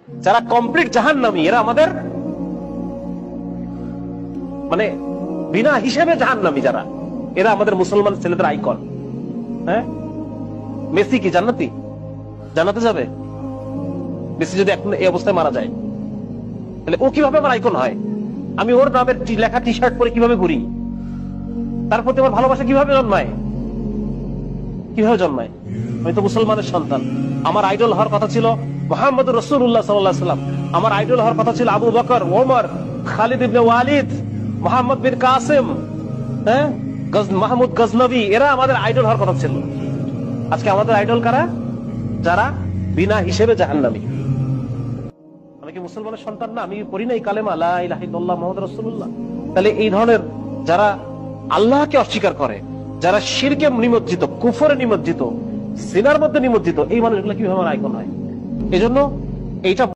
যারা কমপ্লিট জাহান্নামী, এরা আমাদের মানে বিনা হিসেবে জাহান্নামী যারা, এরা আমাদের মুসলমান ছেলেদের আইকন। হ্যাঁ, মেসি কি জান্নাতি? জান্নাতে যাবে? মেসি যদি এখন এই অবস্থায় মারা যায়, তাহলে ও কিভাবে আমার আইকন হয়? আমি ওর নামের লেখা টি শার্ট পরে কিভাবে ঘুরি? তার প্রতি আমার ভালোবাসা কিভাবে জন্মায়? কিভাবে জন্মায়? আমি তো মুসলমানের সন্তান। আমার আইডল হওয়ার কথা ছিল মুহাম্মদুর রাসূলুল্লাহ সাল্লাল্লাহু আলাইহি ওয়াসাল্লাম। আমার আইডল হওয়ার কথা ছিল আবু বকর, ওমর, খালিদ ইবনে ওয়ালিদ, মুহাম্মদ বিন কাসিম, হ্যাঁ, মাহমুদ গজনবী, এরা আমাদের আইডল হওয়ার কথা ছিল। আজকে আমাদের আইডল কারা? যারা বিনা হিসেবে জাহান্নামী। আমি কি মুসলমানের সন্তান না? আমি পড়ি নাই কালেমা লা ইলাহা ইল্লাল্লাহ মুহাম্মাদুর রাসূলুল্লাহ? তাহলে এই ধরনের যারা আল্লাহকে অস্বীকার করে, যারা শিরকে নিমজ্জিত, কুফরে নিমজ্জিত, সিনার মধ্যে নিমজ্জিত, এই মানুষগুলো কিভাবে আমার আইকন হয়? এই জন্য এইটা